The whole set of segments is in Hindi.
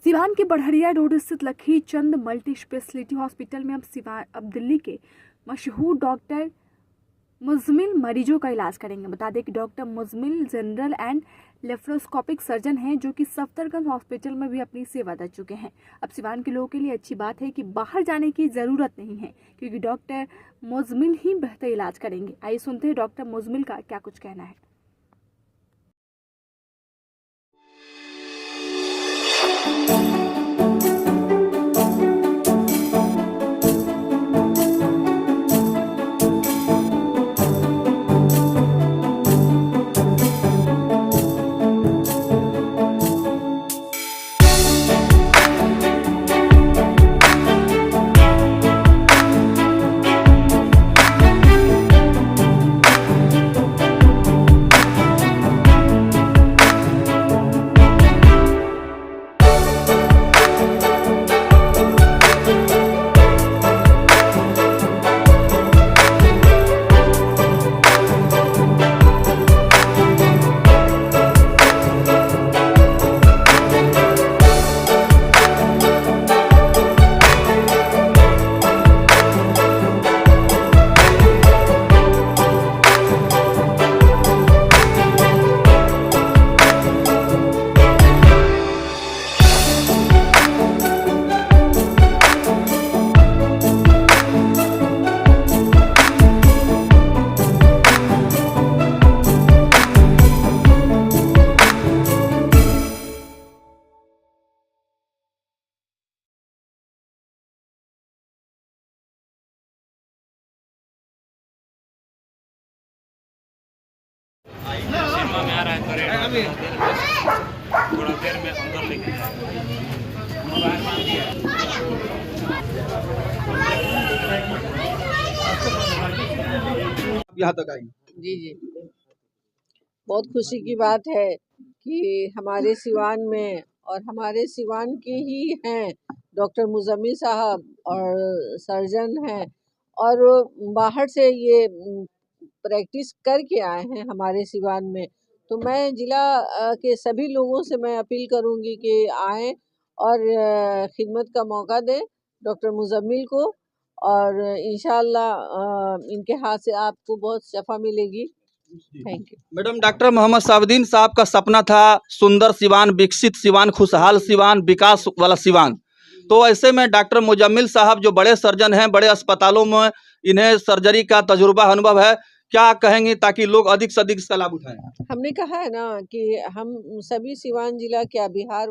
सिवान के बढ़िया रोड स्थित लखी चंद मल्टी स्पेशलिटी हॉस्पिटल में अब दिल्ली के मशहूर डॉक्टर मुजमिल मरीजों का इलाज करेंगे। बता दें कि doctor Muzammil general and laparoscopic surgeon हैं, जो कि सफदरगंज हॉस्पिटल में भी अपनी सेवा दे चुके हैं। अब सिवान के लोगों के लिए अच्छी बात है कि बाहर जाने की ज़रूरत नहीं है, क्योंकि डॉक्टर मुजमिल ही बेहतर इलाज करेंगे। आइए सुनते हैं डॉक्टर मुजमिल का क्या कुछ कहना है। सिनेमा में आ रहा है थोड़ा देर में अंदर लेके यहाँ तक आई। जी जी, बहुत खुशी की बात है कि हमारे सिवान में और हमारे सिवान के ही हैं डॉक्टर मुजम्मिल साहब और सर्जन हैं, और बाहर से ये प्रैक्टिस करके आए हैं हमारे सिवान में। तो मैं जिला के सभी लोगों से मैं अपील करूंगी कि आएँ और खिदमत का मौका दें डॉक्टर मुजम्मिल को, और इंशाअल्लाह इनके हाथ से आपको बहुत शफा मिलेगी। Thank you. Madam, doctor Mohammad Sabuddin sahab का सपना था सुंदर सिवान, विकसित सिवान, खुशहाल सिवान, विकास वाला सिवान। तो ऐसे में डॉक्टर मुजम्मिल साहब जो बड़े सर्जन हैं, बड़े अस्पतालों में इन्हें सर्जरी का तजुर्बा अनुभव है, क्या कहेंगे ताकि लोग अधिक से अधिक इसका लाभ उठाएं? हमने कहा है ना कि हम सभी सिवान जिला क्या बिहार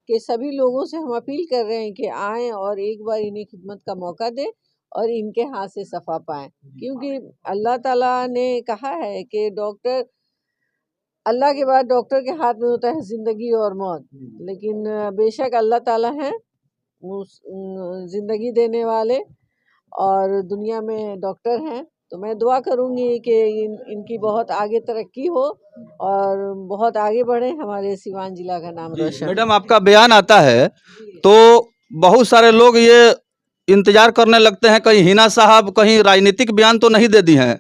के सभी लोगों से हम अपील कर रहे हैं कि आएँ और एक बार इन्हें खिदमत का मौका दें और इनके हाथ से सफ़ा पाएँ, क्योंकि अल्लाह ताला ने कहा है कि डॉक्टर, अल्लाह के बाद डॉक्टर के हाथ में होता है ज़िंदगी और मौत, लेकिन बेशक अल्लाह ताला हैं ज़िंदगी देने वाले और दुनिया में डॉक्टर हैं। तो मैं दुआ करूंगी कि इनकी बहुत आगे तरक्की हो और बहुत आगे बढ़े, हमारे सिवान जिला का नाम रोशन। मैडम, आपका बयान आता है तो बहुत सारे लोग ये इंतजार करने लगते हैं कहीं हिना साहब कहीं राजनीतिक बयान तो नहीं दे दी हैं,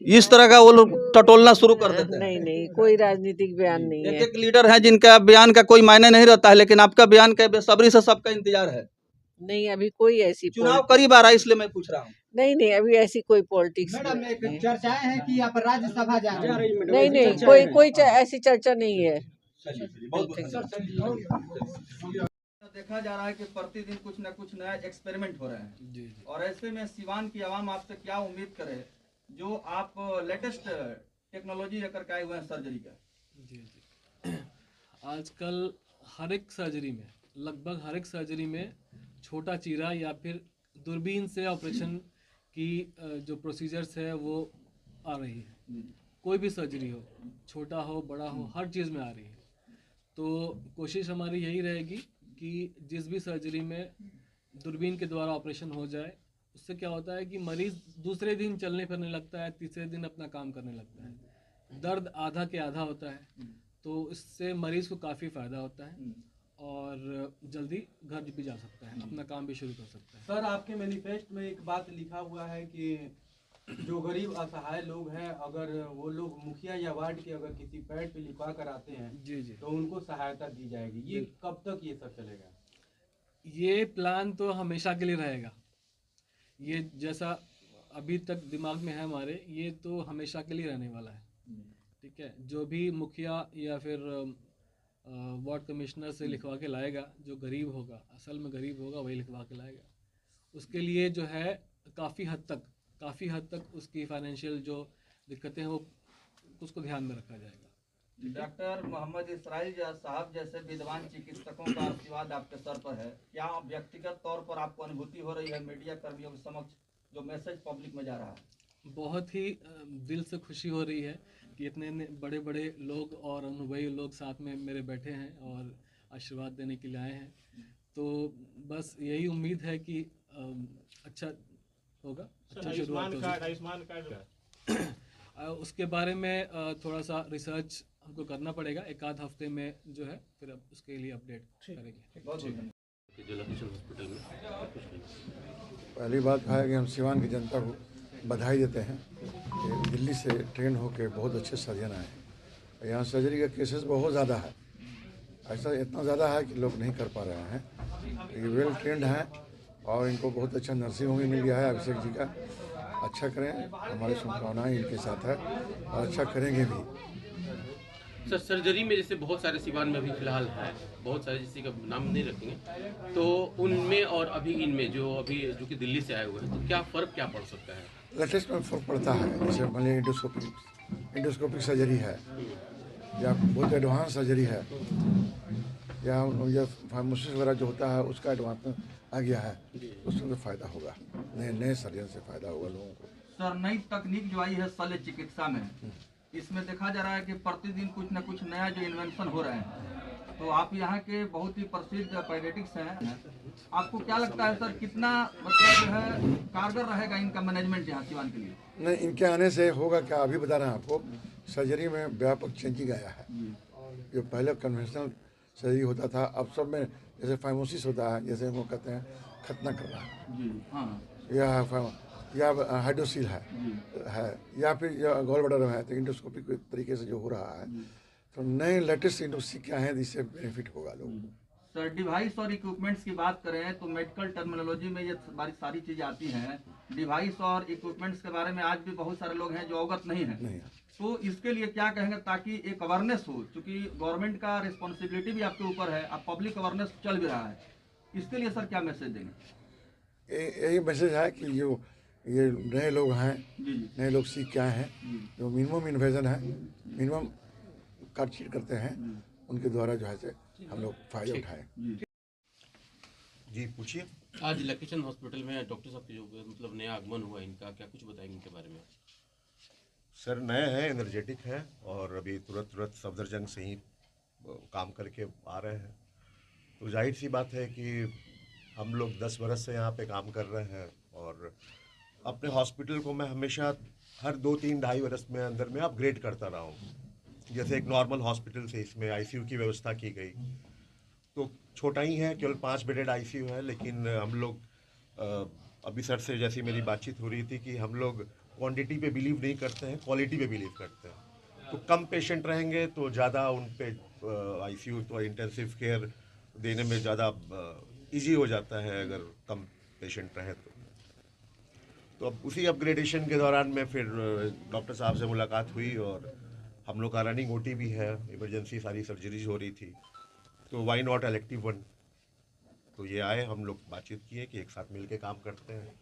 इस तरह का वो लोग टटोलना शुरू कर देते हैं। नहीं नहीं, कोई राजनीतिक बयान नहीं है। एक लीडर हैं जिनका बयान का कोई मायने नहीं रहता है, लेकिन आपका बयान का बेसब्री से सबका इंतजार है। नहीं, अभी कोई ऐसी चुनाव करीब आ रहा है इसलिए मैं पूछ रहा हूँ। नहीं नहीं, अभी ऐसी कोई पॉलिटिक्स मैडम, एक चर्चाएं हैं कि आप राज्यसभा जा रही हैं। नहीं नहीं, ऐसी चर्चा नहीं है। देखा जा रहा है कि प्रतिदिन कुछ न कुछ नया एक्सपेरिमेंट हो रहे हैं और ऐसे में सिवान की आवाम आपसे क्या उम्मीद करे जो आप लेटेस्ट टेक्नोलॉजी लेकर के आए हुए हैं सर्जरी का? जी आजकल हर एक सर्जरी में, लगभग हर एक सर्जरी में छोटा चीरा या फिर दूरबीन से ऑपरेशन की जो प्रोसीजर्स है वो आ रही है। कोई भी सर्जरी हो, छोटा हो बड़ा हो, हर चीज़ में आ रही है। तो कोशिश हमारी यही रहेगी कि जिस भी सर्जरी में दूरबीन के द्वारा ऑपरेशन हो जाए, उससे क्या होता है कि मरीज़ दूसरे दिन चलने फिरने लगता है, तीसरे दिन अपना काम करने लगता है। दर्द आधा के आधा होता है, तो इससे मरीज़ को काफ़ी फ़ायदा होता है और जल्दी घर भी जा सकता है, अपना काम भी शुरू कर सकता है। सर, आपके मैनिफेस्ट में एक बात लिखा हुआ है कि जो गरीब असहाय लोग हैं, अगर वो लोग मुखिया या वार्ड के अगर किसी पैड पे लिखवा कर आते हैं जी जी, तो उनको सहायता दी जाएगी। ये कब तक ये सब चलेगा? ये प्लान तो हमेशा के लिए रहेगा। ये जैसा अभी तक दिमाग में है हमारे, ये तो हमेशा के लिए रहने वाला है। ठीक है, जो भी मुखिया या फिर वार्ड कमिश्नर से लिखवा के लाएगा, जो गरीब होगा, असल में गरीब होगा, वही लिखवा के लाएगा। उसके लिए जो है काफ़ी हद तक उसकी फाइनेंशियल जो दिक्कतें हैं वो उसको ध्यान में रखा जाएगा। डॉक्टर मोहम्मद इसराइल साहब जैसे विद्वान चिकित्सकों का आशीर्वाद आपके सर पर है, क्या व्यक्तिगत तौर पर आपको अनुभूति हो रही है मीडिया कर्मियों के समक्ष जो मैसेज पब्लिक में जा रहा है? बहुत ही दिल से खुशी हो रही है कि इतने बड़े बड़े लोग और अनुभवी लोग साथ में मेरे बैठे हैं और आशीर्वाद देने के लिए आए हैं। तो बस यही उम्मीद है कि अच्छा होगा, अच्छा शुरुआत होगी। आयुष्मान कार्ड उसके बारे में थोड़ा सा रिसर्च हमको करना पड़ेगा, एक आध हफ्ते में जो है फिर अब उसके लिए अपडेट करेंगे। बहुत जो लखीसर हॉस्पिटल में पहली बात है कि हम सिवान की जनता को बधाई देते हैं कि दिल्ली से ट्रेन होकर बहुत अच्छे सर्जन आए हैं। यहाँ सर्जरी का केसेस बहुत ज़्यादा है, ऐसा इतना ज़्यादा है कि लोग नहीं कर पा रहे हैं। ये वेल ट्रेंड हैं और इनको बहुत अच्छा नर्सिंग होम मिल गया है अभिषेक जी का। अच्छा करें, हमारी शुभकामनाएं इनके साथ है और अच्छा करेंगे भी। सर सर्जरी में जैसे बहुत सारे सिवान में अभी फिलहाल है, बहुत सारे जिसका नाम नहीं रखेंगे, तो उनमें और अभी इनमें जो कि दिल्ली से आए हुए हैं, तो क्या फ़र्क क्या पड़ सकता है? लेटेस्ट में फ़र्क पड़ता है, जैसे मान लीजिए इंडोस्कोपिक सर्जरी है या बहुत एडवांस सर्जरी है या फार्मासिस्ट वगैरह जो होता है उसका एडवांस आ गया है, उसमें तो फ़ायदा होगा, नए सर्जन से फ़ायदा होगा लोगों को। सर नई तकनीक जो आई है शल्य चिकित्सा में, इसमें देखा जा रहा है कि प्रतिदिन कुछ न कुछ नया जो इन्वेंशन हो रहे हैं, तो आप यहाँ के बहुत ही प्रसिद्ध पैडियाट्रिक्स हैं, आपको क्या लगता है सर कितना मतलब जो है कारगर रहेगा इनका मैनेजमेंट यहाँ सिवान के लिए? नहीं, इनके आने से होगा क्या, अभी बता रहे हैं आपको, सर्जरी में व्यापक चेंजिंग आया है। जो पहले कन्वेंशनल सर्जरी होता था, अब सब में जैसे फाइमोसिस होता है, जैसे वो कहते हैं खतना करना, या हाइड्रोसील है या फिर गॉल ब्लैडर है, तो इंडोस्कोपिक तरीके से जो हो रहा है, तो नए लेटेस्ट इंडोस्कोपी क्या है जिससे बेनिफिट होगा लोगों को। सर डिवाइस और इक्विपमेंट्स की बात करें तो मेडिकल टर्मिनोलॉजी में ये सारी चीज़ें आती हैं। डिवाइस और इक्विपमेंट्स के बारे में आज भी बहुत सारे लोग हैं जो अवगत नहीं हैं, तो इसके लिए क्या कहेंगे ताकि एक अवेयरनेस हो, क्योंकि गवर्नमेंट का रिस्पॉन्सिबिलिटी भी आपके ऊपर है, अब पब्लिक अवेयरनेस चल भी रहा है, इसके लिए सर क्या मैसेज देंगे? यही मैसेज है कि जो ये नए लोग हैं, नए लोग सीख के आए हैं, जो मिनिमम इन्वेजन है, मिनिमम काटछीट करते हैं, उनके द्वारा जो है से हम लोग फायदा उठाएं। जी पूछिए। आज लखीसर हॉस्पिटल में डॉक्टर साहब की जो मतलब नया आगमन हुआ इनका, क्या कुछ बताएंगे इनके बारे में? सर नए हैं, एनर्जेटिक हैं और अभी तुरंत सफदरजंग से ही काम करके आ रहे हैं। तो जाहिर सी बात है कि हम लोग 10 बरस से यहाँ पे काम कर रहे हैं और अपने हॉस्पिटल को मैं हमेशा हर 2-3-2.5 बरस में अंदर में अपग्रेड करता रहा हूँ। जैसे एक नॉर्मल हॉस्पिटल से इसमें आईसीयू की व्यवस्था की गई, तो छोटा ही है, केवल 5 बेडेड आईसीयू है, लेकिन हम लोग अभी सर से जैसी मेरी बातचीत हो रही थी कि हम लोग क्वांटिटी पे बिलीव नहीं करते हैं, क्वालिटी पे बिलीव करते हैं। तो कम पेशेंट रहेंगे तो ज़्यादा उन पे आईसीयू तो इंटेंसिव केयर देने में ज़्यादा इजी हो जाता है अगर कम पेशेंट रहे तो अब उसी अपग्रेडेशन के दौरान में फिर डॉक्टर साहब से मुलाकात हुई और हम लोग का रनिंग ओटी भी है, इमरजेंसी सारी सर्जरीज हो रही थी, तो वाई नॉट इलेक्टिव वन। तो ये आए, हम लोग बातचीत किए कि एक साथ मिलके काम करते हैं,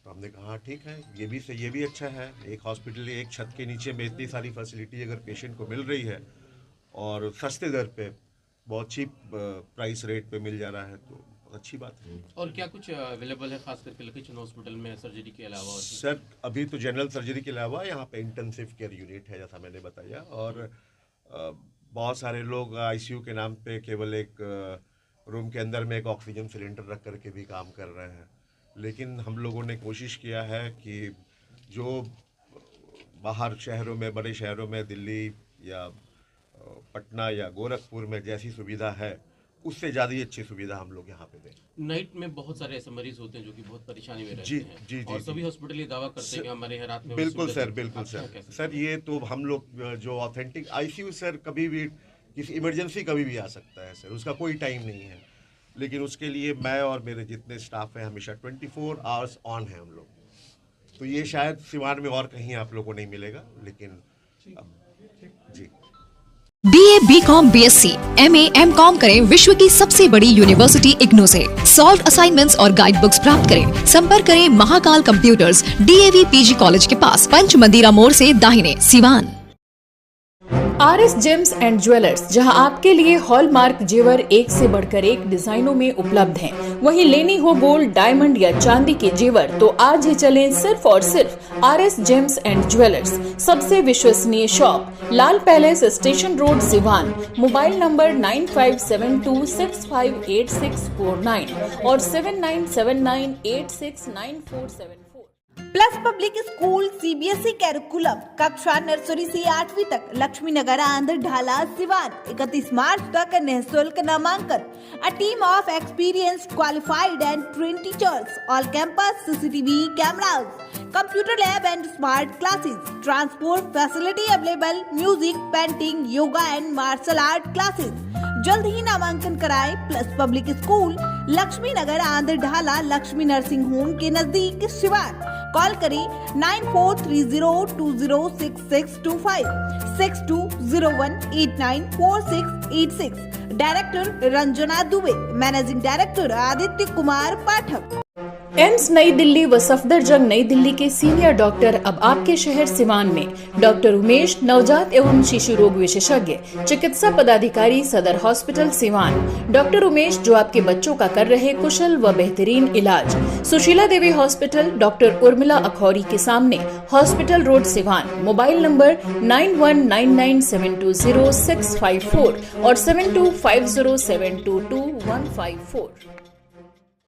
तो हमने कहा ठीक है, ये भी अच्छा है। एक हॉस्पिटल एक छत के नीचे में इतनी सारी फैसिलिटी अगर पेशेंट को मिल रही है और सस्ते दर पे बहुत चीप प्राइस रेट पे मिल जा रहा है तो अच्छी बात है। और क्या कुछ अवेलेबल है खास करके लखीसर हॉस्पिटल में सर्जरी के अलावा? सर अभी तो जनरल सर्जरी के अलावा यहाँ पे इंटेंसिव केयर यूनिट है जैसा मैंने बताया, और बहुत सारे लोग आईसीयू के नाम पे केवल एक रूम के अंदर में एक ऑक्सीजन सिलेंडर रख करके भी काम कर रहे हैं। लेकिन हम लोगों ने कोशिश किया है कि जो बाहर शहरों में, बड़े शहरों में, दिल्ली या पटना या गोरखपुर में जैसी सुविधा है उससे ज़्यादा ही अच्छी सुविधा हम लोग यहाँ पे दें। नाइट में बहुत सारे ऐसे मरीज होते हैं जो कि बहुत परेशानी में रहते जी, हैं जी, जी, और जी। सभी हॉस्पिटल ये दावा करते हैं कि हमारे यहाँ रात में बिल्कुल सुविधा सर, है। बिल्कुल आप क्या सर। कह सकते हैं? सर ये तो हम लोग जो ऑथेंटिक आईसीयू सर कभी भी किसी इमरजेंसी कभी भी आ सकता है सर, उसका कोई टाइम नहीं है, लेकिन उसके लिए मैं और मेरे जितने स्टाफ हैं हमेशा 24 आवर्स ऑन है हम लोग। तो ये शायद सिवान में और कहीं आप लोगों को नहीं मिलेगा, लेकिन जी। BA, BCom, BSc, MA, MCom करें विश्व की सबसे बड़ी यूनिवर्सिटी इग्नू से। सॉल्व असाइनमेंट्स और गाइड बुक्स प्राप्त करें। संपर्क करें Mahakal computers, DAV PG college के पास, पंच मंदिरा मोड़ से दाहिने, Siwan. RS James and jewellers, जहां आपके लिए हॉलमार्क जेवर एक से बढ़कर एक डिजाइनों में उपलब्ध हैं। वहीं लेनी हो गोल्ड, डायमंड या चांदी के जेवर तो आज ही चलें सिर्फ और सिर्फ RS जेम्स एंड ज्वेलर्स। सबसे विश्वसनीय shop, Lal Palace, station road, Siwan. Mobile number 9572658649 और 7979869474। Plus Public School CBSE curriculum, कक्षा नर्सरी से 8वीं तक, लक्ष्मी नगर, आंध्र ढाला, सिवान। 31 मार्च तक निःशुल्क नामांकन। A team of experienced, qualified and trained teachers. All campus CCTV cameras, computer lab and smart classes. Transport facility available. Music, painting, yoga and martial art classes. जल्द ही नामांकन कराएं। प्लस पब्लिक स्कूल, लक्ष्मी नगर, आंध्र ढाला, लक्ष्मी नर्सिंग होम के नजदीक, सिवान। कॉल करें 9430206625 6201894686। Director Ranjana Dubey, managing director Aditya Kumar Pathak. AIIMS नई दिल्ली व सफदरजंग नई दिल्ली के सीनियर डॉक्टर अब आपके शहर सिवान में। डॉक्टर उमेश, नवजात एवं शिशु रोग विशेषज्ञ, चिकित्सा पदाधिकारी, सदर हॉस्पिटल सिवान। डॉक्टर उमेश जो आपके बच्चों का कर रहे कुशल व बेहतरीन इलाज। सुशीला देवी हॉस्पिटल, डॉक्टर उर्मिला अखौरी के सामने, hospital road, Siwan. Mobile number 9199720654 और 7250722154।